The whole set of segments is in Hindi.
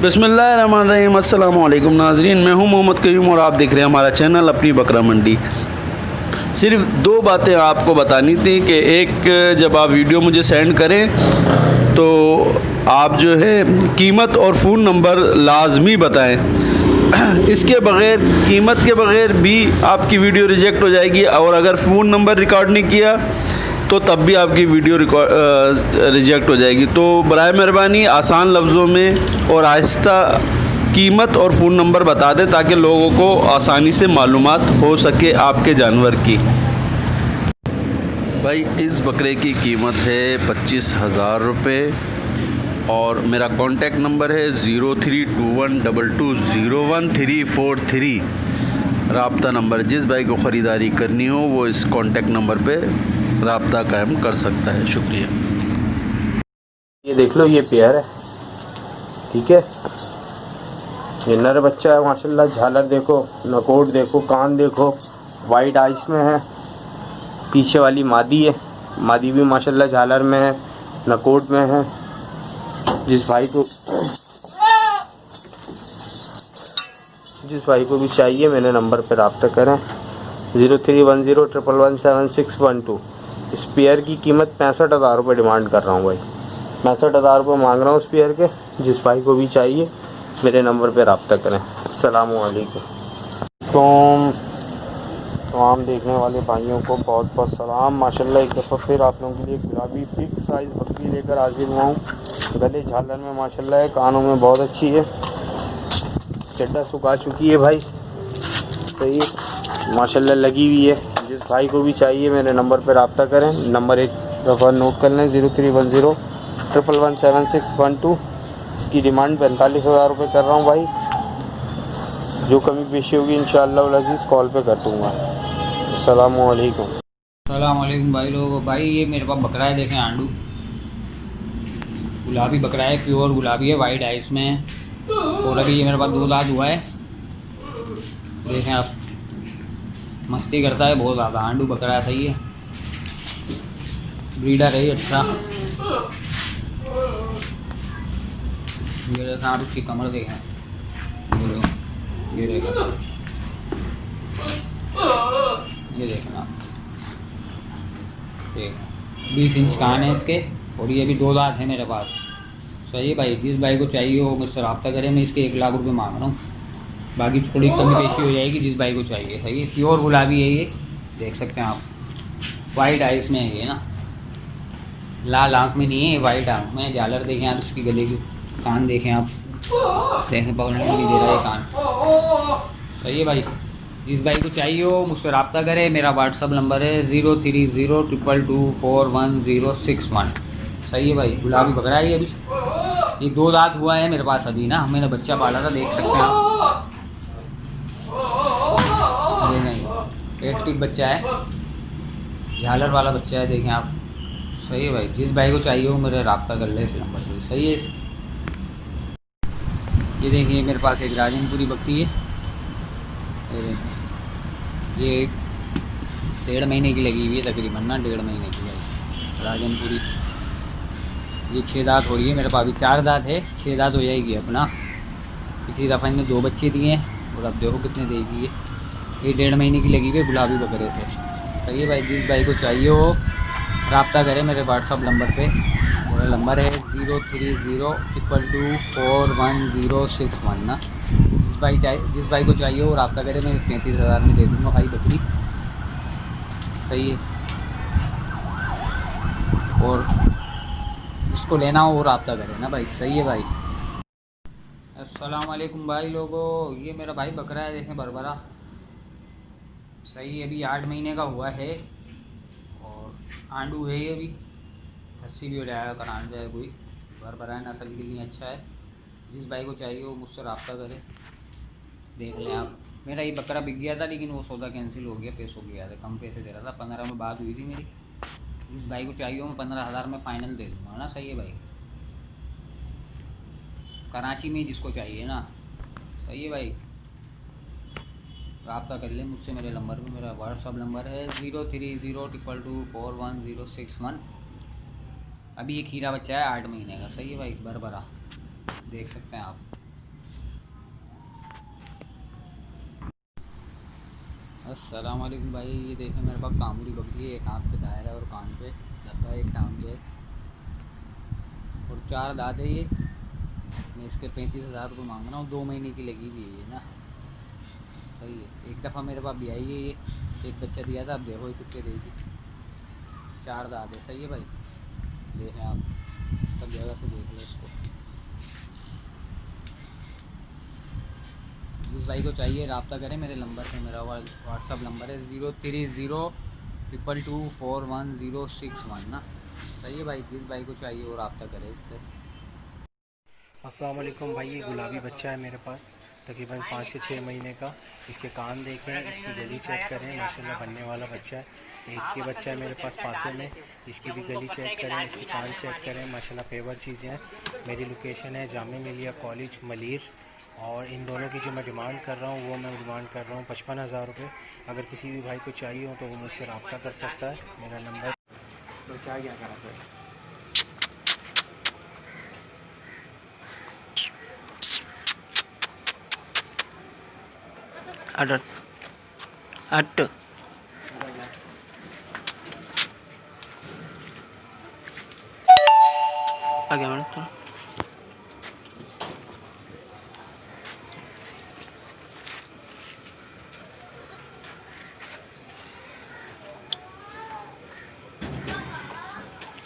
बिस्मिल्लाहिर्रहमानिर्रहीम। अस्सलाम वालेकुम नाज़रीन, मैं हूं मोहम्मद कयूम और आप देख रहे हैं हमारा चैनल अपनी बकरा मंडी। सिर्फ दो बातें आपको बतानी थी कि एक, जब आप वीडियो मुझे सेंड करें तो आप जो है कीमत और फ़ोन नंबर लाजमी बताएं। इसके बग़ैर, कीमत के बग़ैर भी आपकी वीडियो रिजेक्ट हो जाएगी, और अगर फ़ोन नंबर रिकॉर्ड नहीं किया तो तब भी आपकी वीडियो रिजेक्ट हो जाएगी। तो बराए मेहरबानी आसान लफ्ज़ों में और आहिस्ता कीमत और फ़ोन नंबर बता दें ताकि लोगों को आसानी से मालूमात हो सके आपके जानवर की। भाई, इस बकरे की कीमत है 25,000 रुपये और मेरा कॉन्टेक्ट नंबर है 032122014343। राब्ता नंबर, जिस भाई को ख़रीदारी करनी हो वो इस कॉन्टेक्ट नंबर पे राब्ता कायम कर सकता है। शुक्रिया। ये देख लो, ये पेयर है, ठीक है। ये नर बच्चा है माशाल्लाह। झालर देखो, नकोट देखो, कान देखो, वाइट आइस में है। पीछे वाली मादी है, मादी भी माशाल्लाह झालर में है, नकोट में है। जिस भाई को भी चाहिए मेरे नंबर पर रब्ता करें 031011176112। इस पेयर की कीमत 65,000 रुपये डिमांड कर रहा हूँ भाई। 65,000 रुपये मांग रहा हूँ उस पेयर के। जिस भाई को भी चाहिए मेरे नंबर पे रब्ता करें। अस्सलामु अलैकुम। तमाम देखने वाले भाइयों को बहुत बहुत सलाम। माशाल्लाह एक दफ़ा फिर आप लोगों के लिए गुलाबी बिग साइज़ बकरी लेकर हाजिर हुआ हूँ। गले झालर में माशाल्लाह है, कानों में बहुत अच्छी है, चड्डा सुखा चुकी है भाई, सही है माशाल्लाह, लगी हुई है। जिस भाई को भी चाहिए मेरे नंबर पर रब्ता करें। नंबर एक दफ़ा नोट कर लें, 031011176112। इसकी डिमांड 45,000 रुपये कर रहा हूँ भाई। जो कमी पेशी होगी इंशाअल्लाह उल अज़ीज़ कॉल पे कर दूँगा। अस्सलामु अलैकुम। अस्सलाम वालेकुम भाई लोगों। भाई ये मेरे पास बकरा है, देखें आंडू गुलाबी बकरा है, प्योर गुलाबी है, वाइट आइस में है। और अभी ये मेरे पास 2 दांत हुआ है, देखें आप, मस्ती करता है बहुत ज़्यादा। आंडू बकरा है, सही है, ब्रीडर है अच्छा। ये देखें आप, उसकी कमर देखें, ये देखें, ये देखें आप, 20 इंच कान है इसके। और ये भी 2 दांत है मेरे पास, सही है भाई। जिस भाई को चाहिए वो मुझसे रब्ता करें। मैं इसके 1 लाख रुपए मांग रहा हूँ, बाकी थोड़ी कमी पेशी हो जाएगी जिस भाई को चाहिए, सही है। प्योर गुलाबी है ये, देख सकते हैं आप, वाइट आइस में है ये ना, लाल आँख में नहीं है, वाइट आँख में। झालर देखें आप, इसकी गले की, कान देखें आप, देखें पकड़ने को नहीं दे रहा है कान, सही है भाई। जिस भाई को चाहिए हो मुझसे रब्ता करें। मेरा व्हाट्सअप नंबर है 030222411061, सही है भाई। गुलाबी बकरा है ये, अभी ये 2 दांत हुआ है मेरे पास अभी ना, मैंने बच्चा पाला था, देख सकते हैं आप। ये नहीं, पेट टिप बच्चा है, झालर वाला बच्चा है, देखें आप, सही है भाई। जिस भाई को चाहिए हो मेरे रब्ता कर ले इस नंबर पर, सही है। ये देखिए मेरे पास एक राजनपुरी बकरी है, ये 1.5 महीने की लगी हुई है तकरीबन ना, 1.5 महीने की है राजनपुरी। ये 6 दांत हो रही है मेरे पास, अभी 4 दांत है, 6 दांत हो जाएगी अपना। इसी दफ़ा इनमें 2 बच्चे दिए हैं और अब देखो कितने देगी ये। 1.5 महीने की लगी हुई है गुलाबी बकरे से, सही है भाई। जिस भाई को चाहिए हो रब्ता करें मेरे व्हाट्सअप नंबर पे। मेरा नंबर है 030222411061 ना। जिस भाई को चाहिए वो रब्ता करें, मैं 35,000 में दे दूँगा भाई बकरी, सही है। और जिसको लेना हो वो रब्ता करें ना भाई, सही है भाई। अस्सलाम वालेकुम भाई लोगों। ये मेरा भाई बकरा है, देखें बरबरा, सही है। अभी 8 महीने का हुआ है और आंडू है ये, अभी 80 भी हो जाएगा, करान जाए कोई। बरबरा है, नस्ल के लिए अच्छा है। जिस भाई को चाहिए वो मुझसे रब्ता करे, देख लें आप। मेरा ये बकरा बिक गया था लेकिन वो सौदा कैंसिल हो गया, पैसों की वजह से, कम पैसे दे रहा था। 15 में बात हुई थी मेरी। जिस भाई को चाहिए मैं 15,000 में फ़ाइनल दे दूँगा ना, सही है भाई। कराची में जिसको चाहिए ना, सही है भाई, रब्ता कर ले मुझसे मेरे नंबर पे। मेरा व्हाट्सअप नंबर है 030222411061। अभी ये खीरा बच्चा है 8 महीने का, सही है भाई, बरबरा, देख सकते हैं आप। अस्सलाम वालेकुम भाई। ये देखें मेरे पास कामड़ी बकरी है, एक आँख पे दायरा है और कान पे धब्बा, एक टांग पे और 4 दाँत है। ये मैं इसके 35,000 रुपये मांग रहा हूँ। 2 महीने की लगी हुई है ना, सही है। एक दफ़ा मेरे पास भी आई है ये, एक बच्चा दिया था। अब देखो ये कितने देगी। 4 दाँत है, सही है भाई। देखें आप सब जगह से देख लो इसको। जिस भाई को चाहिए रब्ता करें मेरे नंबर पे। मेरा व्हाट्सअप नंबर है 030222411061 ना, सही है भाई। जिस भाई को चाहिए वो रब्ता करे इससे। अस्सलाम वालेकुम भाई। ये गुलाबी बच्चा है मेरे पास, तकरीबन 5 से 6 महीने का। इसके कान देखें, इसकी गली चेक करें, माशाल्लाह बनने वाला बच्चा है। एक ये बच्चा है मेरे पास पासे में, इसकी भी गली चेक करें, इसके कान चेक करें, माशाल्लाह पेवर चीज़ें हैं। मेरी लोकेशन है जामिया मिलिया कॉलेज मलीर, और इन दोनों की जो मैं डिमांड कर रहा हूँ वो मैं डिमांड कर रहा हूँ 55,000 रुपये। अगर किसी भी भाई को चाहिए हो तो वो मुझसे रब्ता कर सकता है। मेरा नंबर तो क्या करा फिर? अट अट आगे मैडम थोड़ा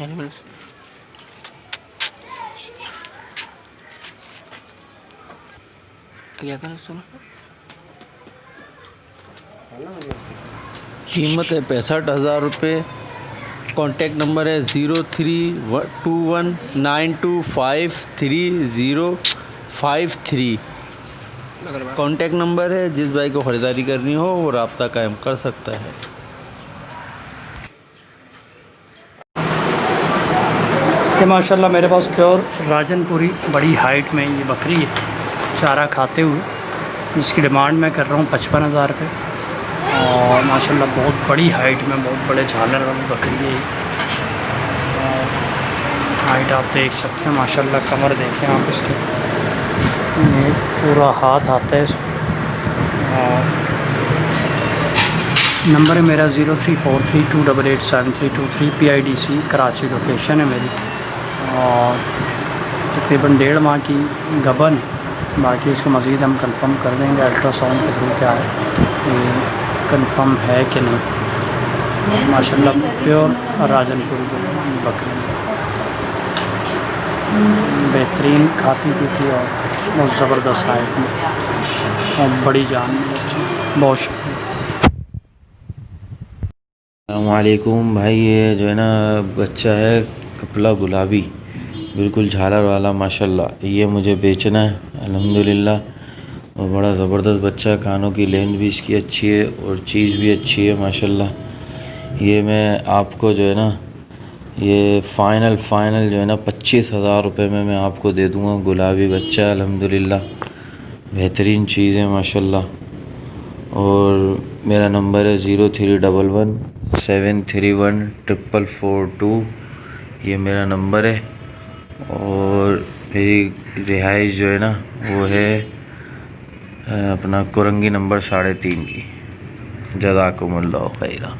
एनिमल्स क्या करें सुनो। कीमत है 65,000 रुपये। कॉन्टैक्ट नंबर है 032192533053। कॉन्टैक्ट नंबर है, जिस भाई को ख़रीदारी करनी हो वो रब्ता कायम कर सकता है। ये माशाल्लाह मेरे पास प्योर राजनपुरी बड़ी हाइट में ये बकरी है, चारा खाते हुए। इसकी डिमांड मैं कर रहा हूँ 55,000 रुपये। और माशाल्लाह बहुत बड़ी हाइट में, बहुत बड़े झालर वाली बकरी है। और हाइट आप देख सकते हैं माशाल्लाह। कमर देखें आप इसके, ये पूरा हाथ आता है इसमें। और नंबर है मेरा 034328873323 PIDC कराची लोकेशन है मेरी। और तकरीबन 1.5 माह की गबन है। बाकी इसको मज़ीद हम कंफर्म कर देंगे अल्ट्रासाउंड के थ्रू क्या है कंफर्म है कि नहीं। माशाल्लाह प्योर राजनपुरी बकरी बेहतरीन खाती पीती और बहुत ज़बरदस्त हाइट में और बड़ी जान में। बहुत शुक्रिया। अस्सलामुअलैकुम भाई। ये जो है ना बच्चा है कपला गुलाबी, बिल्कुल झालर वाला माशाल्लाह। ये मुझे बेचना है अल्हम्दुलिल्लाह। और बड़ा ज़बरदस्त बच्चा है, कानों की लेंथ भी इसकी अच्छी है और चीज़ भी अच्छी है माशाल्लाह। ये मैं आपको जो है ना ये फ़ाइनल जो है ना 25,000 रुपये में मैं आपको दे दूँगा। गुलाबी बच्चा है अल्हम्दुलिल्लाह, बेहतरीन चीज़ है माशाल्लाह। और मेरा नंबर है 0311731442। ये मेरा नंबर है। और मेरी रिहाइश जो है ना वो है अपना कुरंगी नंबर 3.5 की। जज़ाकुमुल्लाह खैरा।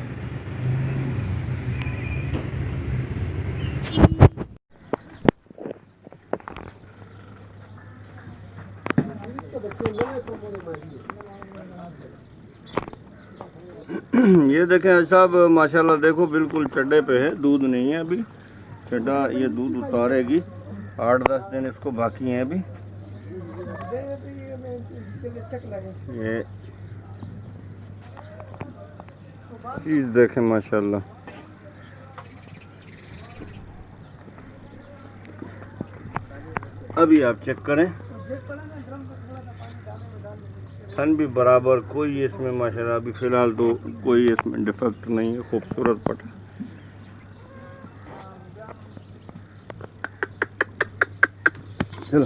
ये देखें साहब माशाल्लाह, देखो बिल्कुल चड्डे पे है, दूध नहीं है अभी। चड्डा ये दूध उतारेगी, 8-10 दिन इसको बाकी हैं अभी। ये चीज़ देखें माशाल्लाह। अभी आप चेक करें, थन भी बराबर, कोई इसमें माशाल्लाह अभी फ़िलहाल तो कोई इसमें डिफेक्ट नहीं है। खूबसूरत पटा। चलो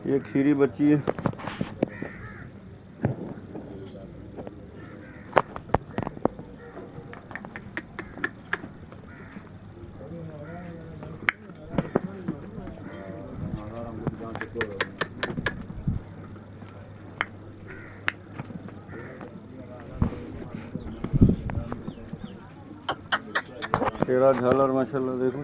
ये खीरी बच्ची है। टेरा झालर माशाल्लाह देखो।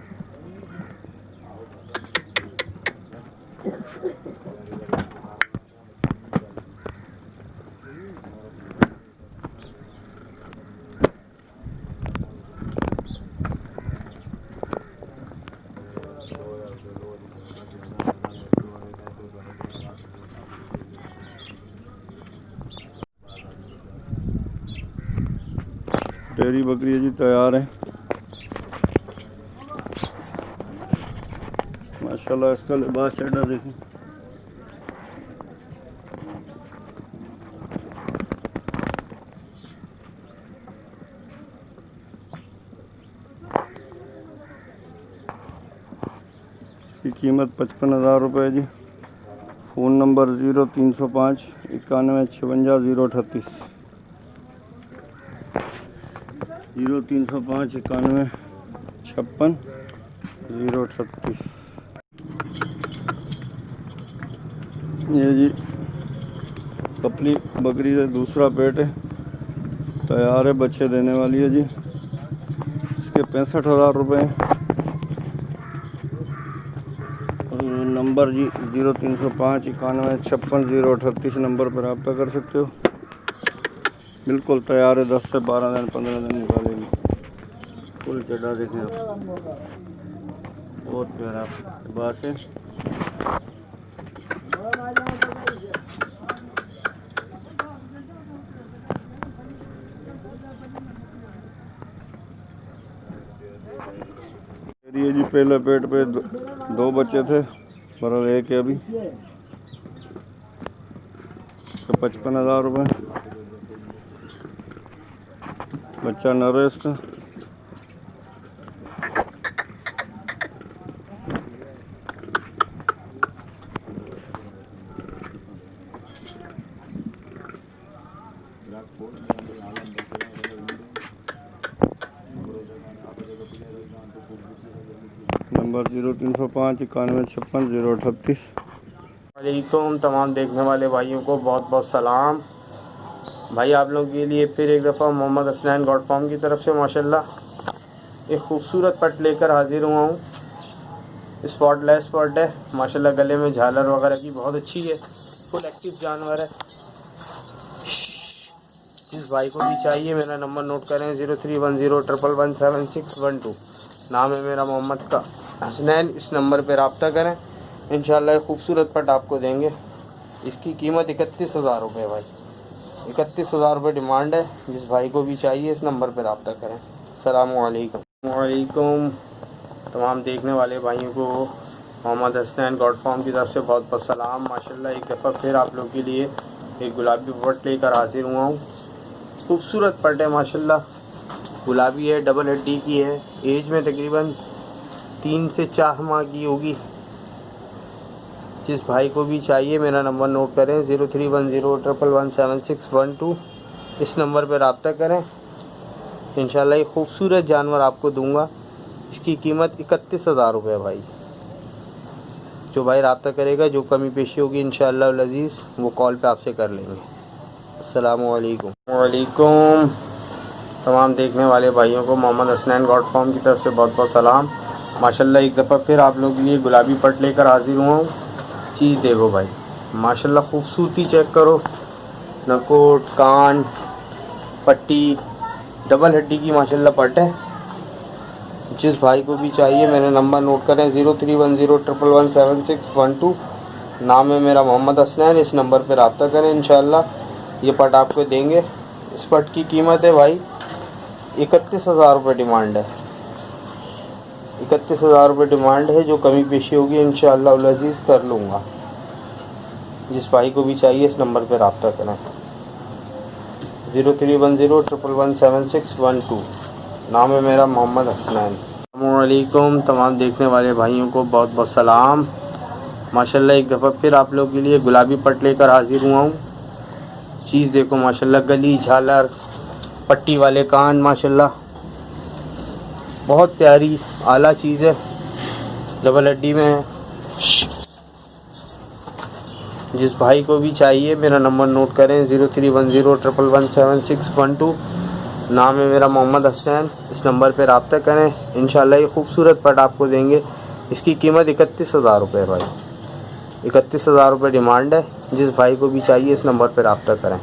टेरी बकरी जी तैयार है माशाल्लाह। इसका लिबास चढ़ा देखें। इसकी कीमत 55,000 रुपये जी। Phone number 0305 91 56 038 0305 91 56 038। ये जी कपली बकरी से दूसरा पेट है, तैयार है, बच्चे देने वाली है जी। इसके 65,000 रुपये। नंबर जी 0305 91 56 038 नंबर पर रब्ता कर सकते हो। बिल्कुल तैयार है, 10 से 12 दिन 15 दिन निकालेंगे। फुल चढ़ा देखें आप, बहुत प्यारा बात है। ये जी पहले पेट पे दो बच्चे थे, पर एक है अभी। 55,000 रुपये। बच्चा नर है इसका। नंबर 0305 91 56 038। वालेकुम तमाम देखने वाले भाइयों को बहुत बहुत सलाम। भाई आप लोगों के लिए फिर एक दफ़ा मोहम्मद हसनैन गॉड फार्म की तरफ से माशाल्लाह एक खूबसूरत पट लेकर हाजिर हुआ हूँ। स्पॉटलेस पट है माशाल्लाह, गले में झालर वगैरह की बहुत अच्छी है, फुल एक्टिव जानवर है। जिस भाई को भी चाहिए मेरा नंबर नोट करें 0310117612। नाम है मेरा मोहम्मद का हसनैन। इस नंबर पर रब्ता करें, इंशाल्लाह खूबसूरत पट आपको देंगे। इसकी कीमत 31,000 रुपये भाई, 31,000 रुपये डिमांड है। जिस भाई को भी चाहिए इस नंबर पर रब्ता करें। अस्सलामु अलैकुम तमाम देखने वाले भाइयों को मोहम्मद हसनैन गॉड फार्म की तरफ से बहुत बहुत सलाम। माशाल्लाह एक दफ़ा फिर आप लोगों के लिए एक गुलाबी पट लेकर हाजिर हुआ हूँ। खूबसूरत पट है माशाल्लाह, गुलाबी है, डबल हड्डी की है। एज में तकरीबन 3 से 4 माह की होगी। जिस भाई को भी चाहिए मेरा नंबर नोट करें 0310117612। इस नंबर पर रब्ता करें, इंशाल्लाह ये खूबसूरत जानवर आपको दूंगा। इसकी कीमत 31,000 रुपये भाई। जो भाई रब्ता करेगा, जो कमी पेशी होगी इंशाल्लाह अज़ीज़ वो कॉल पे आपसे कर लेंगे। अस्सलामु अलैकुम। वालेकुम तमाम देखने वाले भाइयों को मोहम्मद हसनैन गॉड फार्म की तरफ से बहुत बहुत सलाम। माशाल्लाह एक दफ़ा फिर आप लोगों के लिए गुलाबी पट लेकर हाजिर हुआ हूँ। चीज़ देखो भाई माशाल्लाह, खूबसूरती चेक करो। नकोट, कान, पट्टी, डबल हड्डी की माशाल्लाह पट है। जिस भाई को भी चाहिए मेरा नंबर नोट करें 0310117612। नाम है मेरा मोहम्मद हसनैन। इस नंबर पर रब्ता करें, इंशाल्लाह ये पट आपको देंगे। इस पट की कीमत है भाई 31,000 रुपये डिमांड है। 31,000 रुपये डिमांड है। जो कमी पेशी होगी इंशाअल्लाह अज़ीज़ कर लूँगा। जिस भाई को भी चाहिए इस नंबर पर रब्ता करें 0310117612। नाम है मेरा मोहम्मद हसनैन। अस्सलामु अलैकुम तमाम देखने वाले भाइयों को बहुत बहुत सलाम। माशाल्लाह एक दफ़ा फिर आप लोगों के लिए गुलाबी पट लेकर हाजिर हुआ हूँ। चीज़ देखो माशाल्लाह, गली, झालर, पट्टी वाले कान, माशाल्लाह बहुत प्यारी आला चीज़ है। डबल हड्डी में है। जिस भाई को भी चाहिए मेरा नंबर नोट करें 0310117612। नाम है मेरा मोहम्मद हसनैन। इस इस नंबर पर रब्ता करें। इंशाल्लाह ये खूबसूरत पट आपको देंगे। इसकी कीमत 31,000 रुपये भाई, 31,000 रुपये डिमांड है। जिस भाई को भी चाहिए इस नंबर पर रब्ता करें।